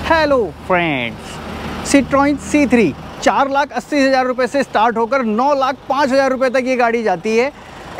Hello friends, Citroen C3 4,80,000 रुपये से start होकर 9,05,000 रुपये तक ये गाड़ी जाती है।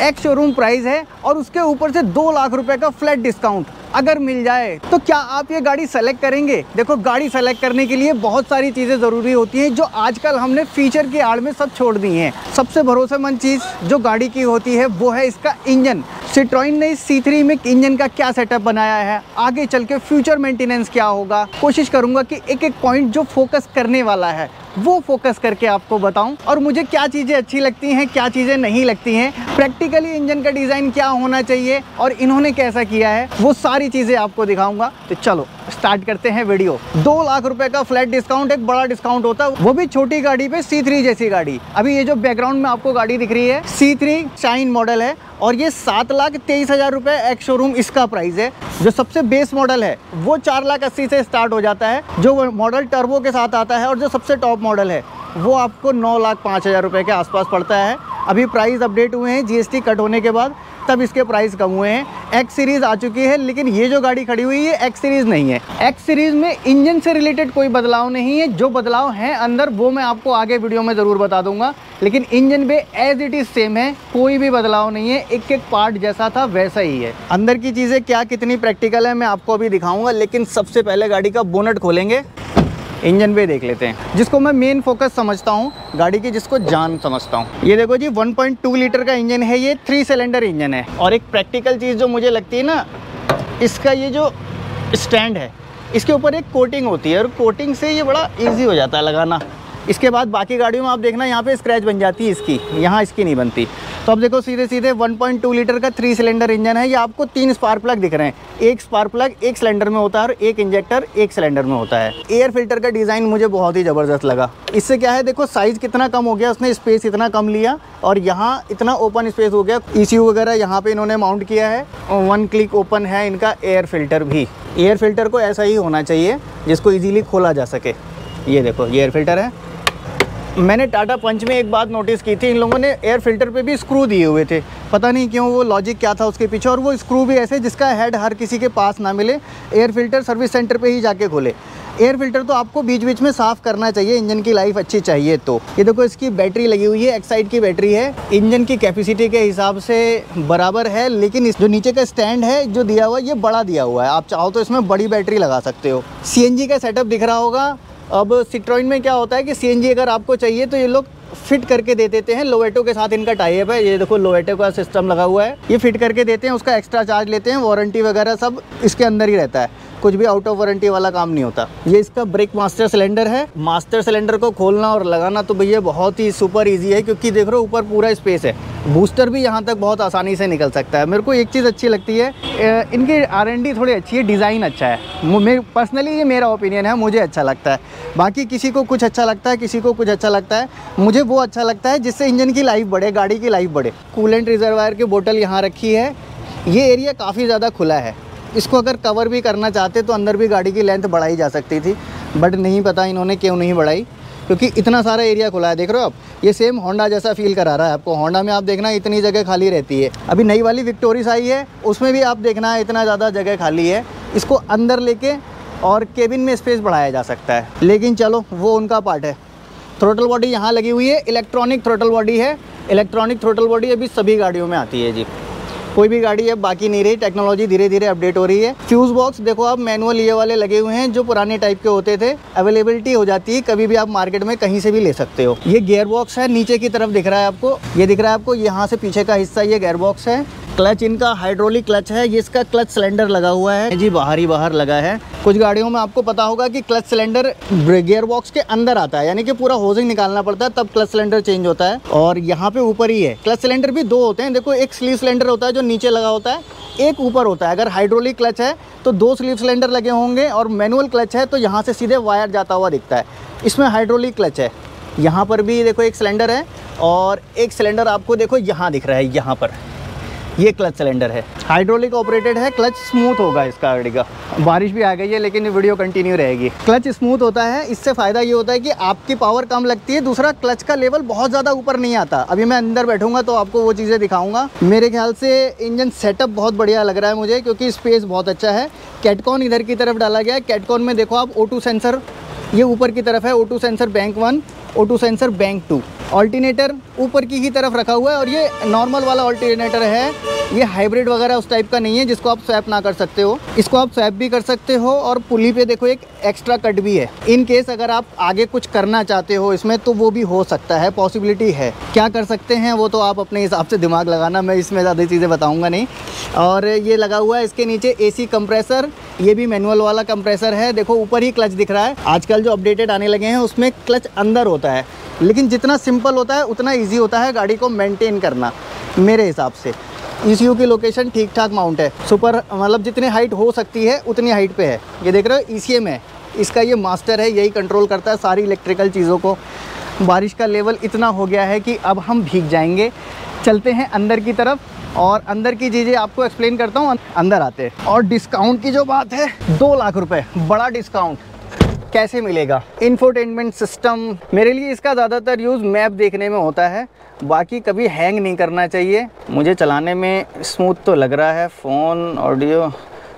एक्स शोरूम प्राइस है और उसके ऊपर से 2 लाख रुपए का फ्लैट डिस्काउंट अगर मिल जाए तो क्या आप ये गाड़ी सेलेक्ट करेंगे? देखो, गाड़ी सेलेक्ट करने के लिए बहुत सारी चीज़ें ज़रूरी होती हैं जो आजकल हमने फीचर की आड़ में सब छोड़ दी हैं। सबसे भरोसेमंद चीज़ जो गाड़ी की होती है वो है इसका इंजन। सिट्रोइन ने इस C3 में इंजन का क्या सेटअप बनाया है, आगे चल के फ्यूचर मेंटेनेंस क्या होगा, कोशिश करूंगा कि एक एक पॉइंट जो फोकस करने वाला है वो फोकस करके आपको बताऊं, और मुझे क्या चीज़ें अच्छी लगती हैं, क्या चीज़ें नहीं लगती हैं, प्रैक्टिकली इंजन का डिज़ाइन क्या होना चाहिए और इन्होंने कैसा किया है, वो सारी चीज़ें आपको दिखाऊंगा। तो चलो स्टार्ट करते हैं वीडियो। 2 लाख रुपए का फ्लैट डिस्काउंट एक बड़ा डिस्काउंट होता है, वो भी छोटी गाड़ी पे, C3 जैसी गाड़ी। अभी ये जो बैकग्राउंड में आपको गाड़ी दिख रही है C3 शाइन मॉडल है और ये 7,23,000 रुपये एक्स शोरूम इसका प्राइस है। जो सबसे बेस मॉडल है वो 4,80,000 से स्टार्ट हो जाता है, जो मॉडल टर्बो के साथ आता है, और जो सबसे टॉप मॉडल है वो आपको 9,05,000 रुपये के आसपास पड़ता है। अभी प्राइस अपडेट हुए हैं GST कट होने के बाद, तब इसके प्राइस कम हुए हैं। एक्स सीरीज़ आ चुकी है, लेकिन ये जो गाड़ी खड़ी हुई है एक्स सीरीज़ नहीं है। एक्स सीरीज़ में इंजन से रिलेटेड कोई बदलाव नहीं है, जो बदलाव हैं अंदर वो मैं आपको आगे वीडियो में ज़रूर बता दूंगा, लेकिन इंजन पे एज इट इज़ सेम है, कोई भी बदलाव नहीं है, एक एक पार्ट जैसा था वैसा ही है। अंदर की चीज़ें क्या कितनी प्रैक्टिकल है मैं आपको अभी दिखाऊँगा, लेकिन सबसे पहले गाड़ी का बोनट खोलेंगे, इंजन पे देख लेते हैं, जिसको मैं मेन फोकस समझता हूँ गाड़ी की, जिसको जान समझता हूँ। ये देखो जी, 1.2 लीटर का इंजन है, ये 3 सिलेंडर इंजन है। और एक प्रैक्टिकल चीज़ जो मुझे लगती है ना, इसका ये जो स्टैंड है इसके ऊपर एक कोटिंग होती है, और कोटिंग से ये बड़ा ईजी हो जाता है लगाना। इसके बाद बाकी गाड़ियों में आप देखना यहाँ पे स्क्रैच बन जाती है इसकी, यहाँ इसकी नहीं बनती। तो अब देखो सीधे सीधे 1.2 लीटर का 3 सिलेंडर इंजन है। ये आपको 3 स्पार्क प्लग दिख रहे हैं, एक स्पार्क प्लग एक सिलेंडर में होता है और एक इंजेक्टर एक सिलेंडर में होता है। एयर फिल्टर का डिज़ाइन मुझे बहुत ही ज़बरदस्त लगा। इससे क्या है, देखो साइज़ कितना कम हो गया, उसने स्पेस इतना कम लिया और यहाँ इतना ओपन स्पेस हो गया। ECU वगैरह यहाँ पर इन्होंने माउंट किया है, 1 क्लिक ओपन है इनका एयर फिल्टर भी। एयर फिल्टर को ऐसा ही होना चाहिए जिसको ईजीली खोला जा सके। ये देखो, ये एयर फिल्टर है। मैंने टाटा पंच में एक बात नोटिस की थी, इन लोगों ने एयर फिल्टर पे भी स्क्रू दिए हुए थे, पता नहीं क्यों, वो लॉजिक क्या था उसके पीछे। और वो स्क्रू भी ऐसे जिसका हेड हर किसी के पास ना मिले, एयर फिल्टर सर्विस सेंटर पे ही जाके खोले। एयर फिल्टर तो आपको बीच बीच में साफ़ करना चाहिए, इंजन की लाइफ अच्छी चाहिए तो। ये देखो इसकी बैटरी लगी हुई है, एक्साइड की बैटरी है, इंजन की कैपेसिटी के हिसाब से बराबर है, लेकिन इस जो नीचे का स्टैंड है जो दिया हुआ है ये बड़ा दिया हुआ है, आप चाहो तो इसमें बड़ी बैटरी लगा सकते हो। CNG का सेटअप दिख रहा होगा। अब सिट्रोइन में क्या होता है कि CNG अगर आपको चाहिए तो ये लोग फिट करके दे देते हैं, लोवेटो के साथ इनका टाई अप है। ये देखो लोवेटो का सिस्टम लगा हुआ है, ये फिट करके देते हैं, उसका एक्स्ट्रा चार्ज लेते हैं, वारंटी वगैरह सब इसके अंदर ही रहता है, कुछ भी आउट ऑफ वारंटी वाला काम नहीं होता। ये इसका ब्रेक मास्टर सिलेंडर है। मास्टर सिलेंडर को खोलना और लगाना तो भैया बहुत ही सुपर इजी है, क्योंकि देख रहे हो ऊपर पूरा स्पेस है, बूस्टर भी यहाँ तक बहुत आसानी से निकल सकता है। मेरे को एक चीज़ अच्छी लगती है, इनकी R&D थोड़ी अच्छी है, डिज़ाइन अच्छा है। मैं पर्सनली, ये मेरा ओपिनियन है, मुझे अच्छा लगता है। बाकी किसी को कुछ अच्छा लगता है, किसी को कुछ अच्छा लगता है, मुझे वो अच्छा लगता है जिससे इंजन की लाइफ बढ़े, गाड़ी की लाइफ बढ़े। कूलेंट रिजर्वायर की बोतल यहाँ रखी है। ये एरिया काफ़ी ज़्यादा खुला है, इसको अगर कवर भी करना चाहते तो अंदर भी गाड़ी की लेंथ बढ़ाई जा सकती थी, बट नहीं पता इन्होंने क्यों नहीं बढ़ाई, क्योंकि इतना सारा एरिया खुला है। देख रहे हो आप, ये सेम होंडा जैसा फील करा रहा है आपको। होंडा में आप देखना इतनी जगह खाली रहती है। अभी नई वाली विक्टोरिस आई है, उसमें भी आप देखना इतना ज़्यादा जगह खाली है। इसको अंदर लेके और केबिन में स्पेस बढ़ाया जा सकता है, लेकिन चलो वो उनका पार्ट है। थ्रोटल बॉडी यहाँ लगी हुई है, इलेक्ट्रॉनिक थ्रोटल बॉडी है। इलेक्ट्रॉनिक थ्रोटल बॉडी अभी सभी गाड़ियों में आती है जी, कोई भी गाड़ी अब बाकी नहीं रही, टेक्नोलॉजी धीरे धीरे अपडेट हो रही है। फ्यूज़ बॉक्स देखो आप, मैनुअल ये वाले लगे हुए हैं जो पुराने टाइप के होते थे, अवेलेबिलिटी हो जाती है, कभी भी आप मार्केट में कहीं से भी ले सकते हो। ये गियर बॉक्स है, नीचे की तरफ दिख रहा है आपको, ये दिख रहा है आपको, यहाँ से पीछे का हिस्सा ये गियर बॉक्स है। क्लच इनका हाइड्रोलिक क्लच है, ये इसका क्लच सिलेंडर लगा हुआ है जी, बाहर ही बाहर लगा है। कुछ गाड़ियों में आपको पता होगा कि क्लच सिलेंडर गियर बॉक्स के अंदर आता है, यानी कि पूरा होजिंग निकालना पड़ता है तब क्लच सिलेंडर चेंज होता है, और यहाँ पे ऊपर ही है। क्लच सिलेंडर भी 2 होते हैं, देखो एक स्लीव सिलेंडर होता है जो नीचे लगा होता है, एक ऊपर होता है। अगर हाइड्रोलिक क्लच है तो 2 स्लीव सिलेंडर लगे होंगे, और मैनुअल क्लच है तो यहाँ से सीधे वायर जाता हुआ दिखता है। इसमें हाइड्रोलिक क्लच है। यहाँ पर भी देखो एक सिलेंडर है, और एक सिलेंडर आपको देखो यहाँ दिख रहा है, यहाँ पर ये क्लच सिलेंडर है, हाइड्रोलिक ऑपरेटेड है, क्लच स्मूथ होगा इसका गाड़ी का। बारिश भी आ गई है लेकिन वीडियो कंटिन्यू रहेगी। क्लच स्मूथ होता है, इससे फ़ायदा ये होता है कि आपकी पावर कम लगती है, दूसरा क्लच का लेवल बहुत ज़्यादा ऊपर नहीं आता। अभी मैं अंदर बैठूंगा तो आपको वो चीज़ें दिखाऊंगा। मेरे ख्याल से इंजन सेटअप बहुत बढ़िया लग रहा है मुझे, क्योंकि स्पेस बहुत अच्छा है। कैटकॉन इधर की तरफ डाला गया है। कैटकॉन में देखो आप O2 सेंसर ये ऊपर की तरफ है, O2 sensor bank 1, O2 sensor bank 2। Alternator ऊपर की ही तरफ रखा हुआ है और ये नॉर्मल वाला ऑल्टरनेटर है, ये हाइब्रिड वगैरह उस टाइप का नहीं है जिसको आप स्वैप ना कर सकते हो। इसको आप स्वैप भी कर सकते हो और पुली पे देखो एक एक्स्ट्रा कट भी है। इन केस अगर आप आगे कुछ करना चाहते हो इसमें तो वो भी हो सकता है, पॉसिबिलिटी है। क्या कर सकते हैं वो तो आप अपने हिसाब से दिमाग लगाना, मैं इसमें ज़्यादा चीज़ें बताऊँगा नहीं। और ये लगा हुआ है इसके नीचे AC कंप्रेसर, ये भी मैनुअल वाला कंप्रेसर है। देखो ऊपर ही क्लच दिख रहा है। आजकल जो अपडेटेड आने लगे हैं उसमें क्लच अंदर होता है, लेकिन जितना सिंपल होता है उतना इजी होता है गाड़ी को मेंटेन करना मेरे हिसाब से। ECU की लोकेशन ठीक ठाक माउंट है, सुपर मतलब जितनी हाइट हो सकती है उतनी हाइट पे है। ये देख रहे हो ECM है, इसका ये मास्टर है, यही कंट्रोल करता है सारी इलेक्ट्रिकल चीज़ों को। बारिश का लेवल इतना हो गया है कि अब हम भीग जाएंगे। चलते हैं अंदर की तरफ और अंदर की चीज़ें आपको एक्सप्लेन करता हूँ। अंदर आते हैं। और डिस्काउंट की जो बात है, 2 लाख रुपए बड़ा डिस्काउंट कैसे मिलेगा। इंफोटेनमेंट सिस्टम, मेरे लिए इसका ज़्यादातर यूज़ मैप देखने में होता है, बाकी कभी हैंग नहीं करना चाहिए। मुझे चलाने में स्मूथ तो लग रहा है। फ़ोन ऑडियो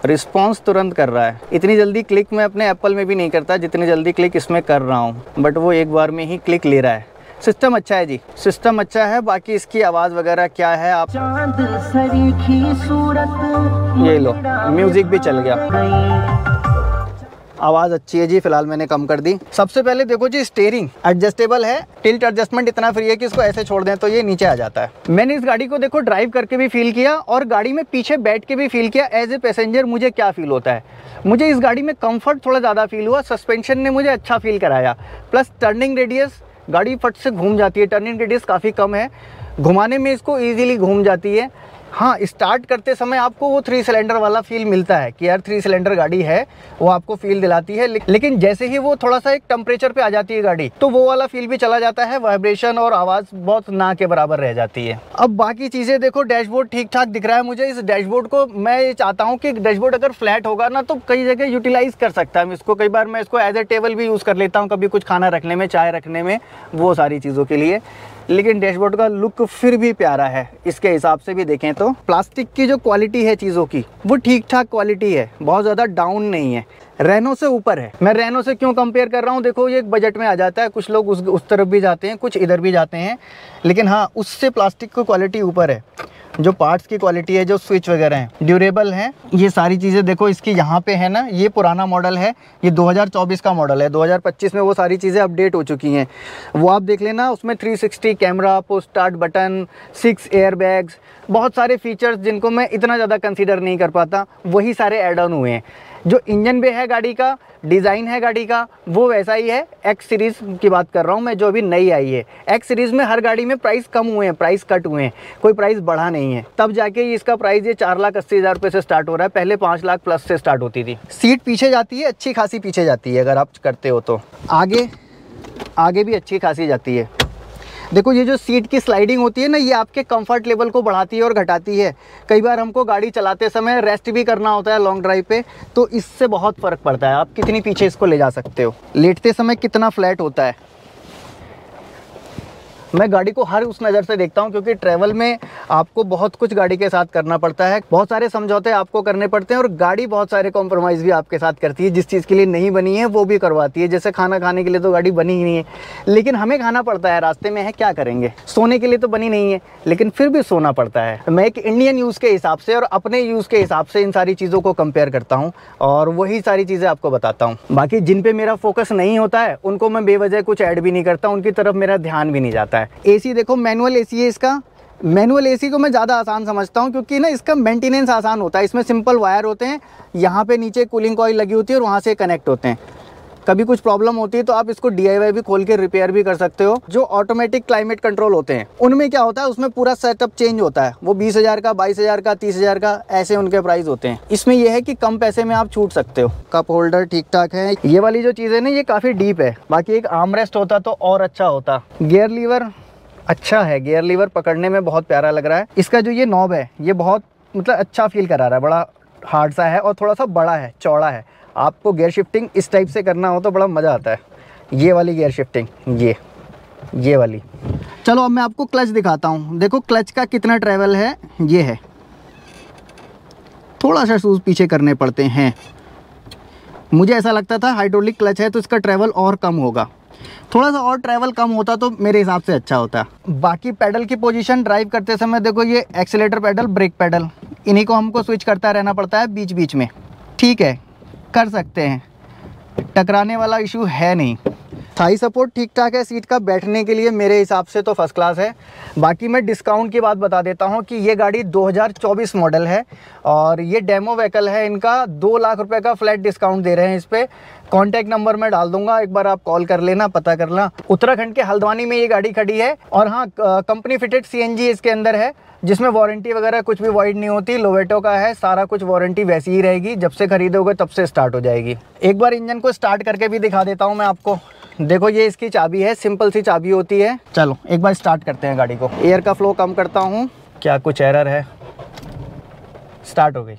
रिस्पॉन्स तुरंत कर रहा है। इतनी जल्दी क्लिक मैं अपने एप्पल में भी नहीं करता जितनी जल्दी क्लिक इसमें कर रहा हूँ, बट वो एक बार में ही क्लिक ले रहा है। सिस्टम अच्छा है जी, सिस्टम अच्छा है। बाकी इसकी आवाज़ वगैरह क्या है आप ये लो, म्यूज़िक भी चल गया, आवाज़ अच्छी है जी। फिलहाल मैंने कम कर दी। सबसे पहले देखो जी, स्टीयरिंग एडजस्टेबल है, टिल्ट एडजस्टमेंट इतना फ्री है कि इसको ऐसे छोड़ दें तो ये नीचे आ जाता है। मैंने इस गाड़ी को देखो ड्राइव करके भी फील किया और गाड़ी में पीछे बैठ के भी फील किया। एज ए पैसेंजर मुझे क्या फील होता है, मुझे इस गाड़ी में कंफर्ट थोड़ा ज़्यादा फील हुआ। सस्पेंशन ने मुझे अच्छा फील कराया, प्लस टर्निंग रेडियस, गाड़ी फट से घूम जाती है। टर्निंग रेडियस काफ़ी कम है, घुमाने में इसको ईजिली घूम जाती है। हाँ, स्टार्ट करते समय आपको वो 3 सिलेंडर वाला फील मिलता है कि यार 3 सिलेंडर गाड़ी है, वो आपको फील दिलाती है। लेकिन जैसे ही वो थोड़ा सा एक टेम्परेचर पे आ जाती है गाड़ी, तो वो वाला फील भी चला जाता है। वाइब्रेशन और आवाज़ बहुत ना के बराबर रह जाती है। अब बाकी चीज़ें देखो, डैशबोर्ड ठीक ठाक दिख रहा है मुझे। इस डैशबोर्ड को मैं ये चाहता हूँ कि डैशबोर्ड अगर फ्लैट होगा ना तो कई जगह यूटिलाइज़ कर सकता है इसको। कई बार मैं इसको एज ए टेबल भी यूज़ कर लेता हूँ, कभी कुछ खाना रखने में, चाय रखने में, वो सारी चीज़ों के लिए। लेकिन डैशबोर्ड का लुक फिर भी प्यारा है इसके हिसाब से भी देखें तो। प्लास्टिक की जो क्वालिटी है चीज़ों की, वो ठीक ठाक क्वालिटी है, बहुत ज़्यादा डाउन नहीं है, रेनो से ऊपर है। मैं रेनो से क्यों कंपेयर कर रहा हूँ, देखो ये एक बजट में आ जाता है, कुछ लोग उस तरफ भी जाते हैं, कुछ इधर भी जाते हैं, लेकिन हाँ उससे प्लास्टिक की क्वालिटी ऊपर है। जो पार्ट्स की क्वालिटी है, जो स्विच वगैरह हैं, ड्यूरेबल हैं। ये सारी चीज़ें देखो इसकी यहाँ पे है ना, ये पुराना मॉडल है, ये 2024 का मॉडल है। 2025 में वो सारी चीज़ें अपडेट हो चुकी हैं, वो आप देख लेना। उसमें 360 camera, push start button, 6 air bags, बहुत सारे फीचर्स जिनको मैं इतना ज़्यादा कंसीडर नहीं कर पाता, वही सारे ऐड ऑन हुए हैं। जो इंजन पे है गाड़ी का, डिज़ाइन है गाड़ी का, वो वैसा ही है। एक्स सीरीज़ की बात कर रहा हूँ मैं, जो अभी नई आई है। एक्स सीरीज़ में हर गाड़ी में प्राइस कम हुए हैं, प्राइस कट हुए हैं, कोई प्राइस बढ़ा नहीं है। तब जाके इसका प्राइस ये 4,80,000 रुपये से स्टार्ट हो रहा है, पहले 5 लाख प्लस से स्टार्ट होती थी। सीट पीछे जाती है, अच्छी खासी पीछे जाती है अगर आप करते हो तो। आगे भी अच्छी खासी जाती है। देखो ये जो सीट की स्लाइडिंग होती है ना, ये आपके कंफर्ट लेवल को बढ़ाती है और घटाती है। कई बार हमको गाड़ी चलाते समय रेस्ट भी करना होता है लॉन्ग ड्राइव पे, तो इससे बहुत फ़र्क पड़ता है। आप कितनी पीछे इसको ले जा सकते हो, लेटते समय कितना फ्लैट होता है। मैं गाड़ी को हर उस नज़र से देखता हूँ, क्योंकि ट्रैवल में आपको बहुत कुछ गाड़ी के साथ करना पड़ता है, बहुत सारे समझौते आपको करने पड़ते हैं, और गाड़ी बहुत सारे कॉम्प्रोमाइज़ भी आपके साथ करती है। जिस चीज़ के लिए नहीं बनी है वो भी करवाती है। जैसे खाना खाने के लिए तो गाड़ी बनी ही नहीं है, लेकिन हमें खाना पड़ता है, रास्ते में है, क्या करेंगे। सोने के लिए तो बनी नहीं है, लेकिन फिर भी सोना पड़ता है। मैं एक इंडियन यूज़ के हिसाब से और अपने यूज़ के हिसाब से इन सारी चीज़ों को कंपेयर करता हूँ और वही सारी चीज़ें आपको बताता हूँ। बाकी जिन पे मेरा फोकस नहीं होता है उनको मैं बेवजह कुछ ऐड भी नहीं करता, उनकी तरफ मेरा ध्यान भी नहीं जाता है। एसी देखो, मैनुअल एसी है इसका। मैनुअल एसी को मैं ज़्यादा आसान समझता हूँ, क्योंकि ना इसका मेंटेनेंस आसान होता है। इसमें सिंपल वायर होते हैं, यहाँ पे नीचे कूलिंग कॉइल लगी होती है और वहाँ से कनेक्ट होते हैं। कभी कुछ प्रॉब्लम होती है तो आप इसको DIY भी खोल के रिपेयर भी कर सकते हो। जो ऑटोमेटिक क्लाइमेट कंट्रोल होते हैं उनमें क्या होता है, उसमें पूरा सेटअप चेंज होता है। वो 20,000 का, 22,000 का, 30,000 का, ऐसे उनके प्राइस होते हैं। इसमें यह है कि कम पैसे में आप छूट सकते हो। कप होल्डर ठीक ठाक है। ये वाली जो चीज़ है ना, ये काफ़ी डीप है। बाकी एक आर्म रेस्ट होता तो और अच्छा होता। गियर लीवर अच्छा है, गियर लीवर पकड़ने में बहुत प्यारा लग रहा है। इसका जो ये नॉब है ये बहुत मतलब अच्छा फील करा रहा है, बड़ा हार्ड सा है और थोड़ा सा बड़ा है, चौड़ा है। आपको गियर शिफ्टिंग इस टाइप से करना हो तो बड़ा मज़ा आता है। ये वाली गियर शिफ्टिंग, ये वाली। चलो अब मैं आपको क्लच दिखाता हूँ। देखो क्लच का कितना ट्रैवल है, ये है। थोड़ा सा शूज़ पीछे करने पड़ते हैं। मुझे ऐसा लगता था हाइड्रोलिक क्लच है तो इसका ट्रैवल और कम होगा, थोड़ा सा और ट्रैवल कम होता तो मेरे हिसाब से अच्छा होता। बाकी पैडल की पोजीशन ड्राइव करते समय देखो, ये एक्सीलेटर पैडल, ब्रेक पैडल, इन्हीं को हमको स्विच करता रहना पड़ता है बीच बीच में। ठीक है, कर सकते हैं, टकराने वाला इशू है नहीं। थाई सपोर्ट ठीक ठाक है सीट का, बैठने के लिए मेरे हिसाब से तो फर्स्ट क्लास है। बाकी मैं डिस्काउंट की बात बता देता हूँ कि ये गाड़ी 2024 मॉडल है और ये डेमो व्हीकल है इनका। 2 लाख रुपए का फ्लैट डिस्काउंट दे रहे हैं इस पर। कॉन्टैक्ट नंबर मैं डाल दूंगा, एक बार आप कॉल कर लेना, पता करना। उत्तराखंड के हल्द्वानी में ये गाड़ी खड़ी है और हाँ, कंपनी फिटेड CNG इसके अंदर है, जिसमें वारंटी वगैरह कुछ भी वॉइड नहीं होती। लोवेटो का है, सारा कुछ वारंटी वैसी ही रहेगी, जब से खरीदोगे तब से स्टार्ट हो जाएगी। एक बार इंजन को स्टार्ट करके भी दिखा देता हूँ मैं आपको। देखो ये इसकी चाबी है, सिंपल सी चाबी होती है। चलो एक बार स्टार्ट करते हैं गाड़ी को। एयर का फ्लो कम करता हूँ, क्या कुछ एरर है। स्टार्ट हो गई।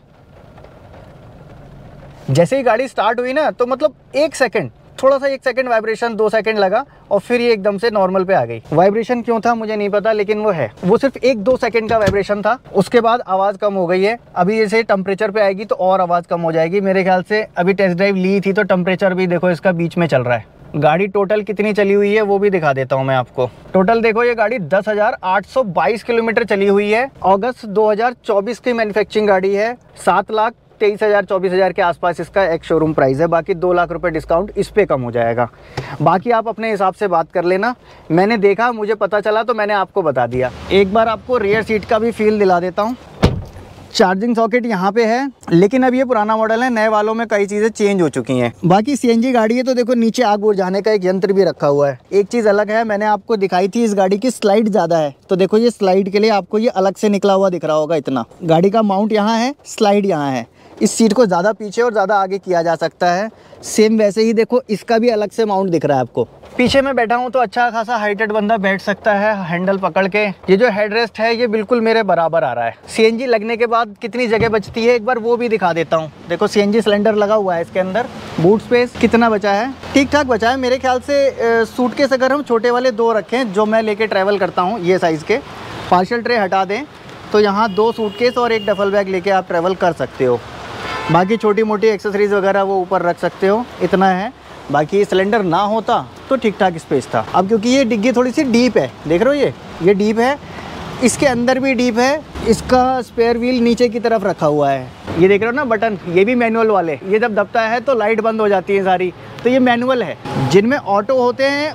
जैसे ही गाड़ी स्टार्ट हुई ना तो मतलब 1 सेकंड, थोड़ा सा 1 सेकंड वाइब्रेशन, 2 सेकंड लगा और फिर ये एकदम से नॉर्मल पे आ गई। वाइब्रेशन क्यों था मुझे नहीं पता, लेकिन वो है, वो सिर्फ 1-2 सेकंड का वाइब्रेशन था। उसके बाद आवाज़ कम हो गई है। अभी जैसे टेम्परेचर पे आएगी तो और आवाज़ कम हो जाएगी मेरे ख्याल से। अभी टेस्ट ड्राइव ली थी तो टेम्परेचर भी देखो इसका बीच में चल रहा है। गाड़ी टोटल कितनी चली हुई है वो भी दिखा देता हूँ मैं आपको। टोटल देखो ये गाड़ी 10,822 किलोमीटर चली हुई है। अगस्त 2024 की मैन्युफैक्चरिंग गाड़ी है। 7,23,000-24,000 के आसपास इसका एक शोरूम प्राइस है। बाकी 2 लाख रुपए डिस्काउंट इस पे कम हो जाएगा। बाकी आप अपने हिसाब से बात कर लेना। मैंने देखा, मुझे पता चला तो मैंने आपको बता दिया। एक बार आपको रियर सीट का भी फील दिला देता हूँ। चार्जिंग सॉकेट यहाँ पे है, लेकिन अब ये पुराना मॉडल है, नए वालों में कई चीज़ें चेंज हो चुकी हैं। बाकी CNG गाड़ी है तो देखो नीचे आग बुझाने का एक यंत्र भी रखा हुआ है। एक चीज़ अलग है, मैंने आपको दिखाई थी, इस गाड़ी की स्लाइड ज़्यादा है, तो देखो ये स्लाइड के लिए आपको ये अलग से निकला हुआ दिख रहा होगा इतना। गाड़ी का माउंट यहाँ है, स्लाइड यहाँ है। इस सीट को ज़्यादा पीछे और ज़्यादा आगे किया जा सकता है। सेम वैसे ही देखो इसका भी अलग से माउंट दिख रहा है आपको। पीछे मैं बैठा हूँ तो अच्छा खासा हाइटेड बंदा बैठ सकता है हैंडल पकड़ के। ये जो हेडरेस्ट है ये बिल्कुल मेरे बराबर आ रहा है। CNG लगने के बाद कितनी जगह बचती है एक बार वो भी दिखा देता हूँ। देखो CNG सिलेंडर लगा हुआ है इसके अंदर। बूट स्पेस कितना बचा है, ठीक ठाक बचा है मेरे ख्याल से। सूटकेस अगर हम छोटे वाले 2 रखें जो मैं लेके ट्रैवल करता हूँ, ये साइज़ के, पार्शल ट्रे हटा दें तो यहाँ 2 सूटकेस और 1 डफल बैग लेके आप ट्रैवल कर सकते हो। बाकी छोटी मोटी एक्सेसरीज वगैरह वो ऊपर रख सकते हो, इतना है। बाकी सिलेंडर ना होता तो ठीक ठाक स्पेस था। अब क्योंकि ये डिग्गी थोड़ी सी डीप है, देख रहे हो ये डीप है, इसके अंदर भी डीप है। इसका स्पेयर व्हील नीचे की तरफ रखा हुआ है, ये देख रहे हो ना बटन, ये भी मैनुअल वाले। ये जब दबता है तो लाइट बंद हो जाती है सारी, तो ये मैनुअल है। जिनमें ऑटो होते हैं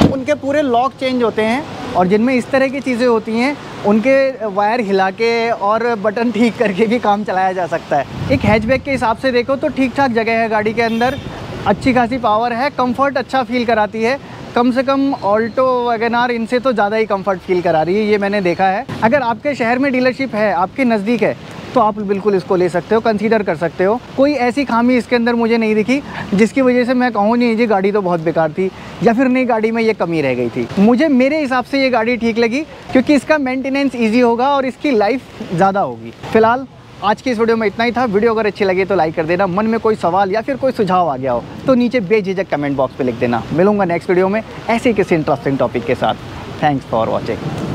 उनके पूरे लॉक चेंज होते हैं, और जिनमें इस तरह की चीज़ें होती हैं उनके वायर हिला के और बटन ठीक करके भी काम चलाया जा सकता है। एक हैचबैक के हिसाब से देखो तो ठीक ठाक जगह है गाड़ी के अंदर, अच्छी खासी पावर है, कंफर्ट अच्छा फील कराती है। कम से कम ऑल्टो वैगनआर इनसे तो ज़्यादा ही कंफर्ट फील करा रही है, ये मैंने देखा है। अगर आपके शहर में डीलरशिप है, आपके नज़दीक है, तो आप बिल्कुल इसको ले सकते हो, कंसीडर कर सकते हो। कोई ऐसी खामी इसके अंदर मुझे नहीं दिखी जिसकी वजह से मैं कहूँ नहीं जी गाड़ी तो बहुत बेकार थी, या फिर नहीं गाड़ी में ये कमी रह गई थी। मुझे मेरे हिसाब से ये गाड़ी ठीक लगी क्योंकि इसका मेंटेनेंस ईजी होगा और इसकी लाइफ ज़्यादा होगी। फिलहाल आज की इस वीडियो में इतना ही था। वीडियो अगर अच्छी लगे तो लाइक कर देना। मन में कोई सवाल या फिर कोई सुझाव आ गया हो तो नीचे बेझिझक कमेंट बॉक्स पे लिख देना। मिलूंगा नेक्स्ट वीडियो में ऐसे किसी इंटरेस्टिंग टॉपिक के साथ। Thanks for watching.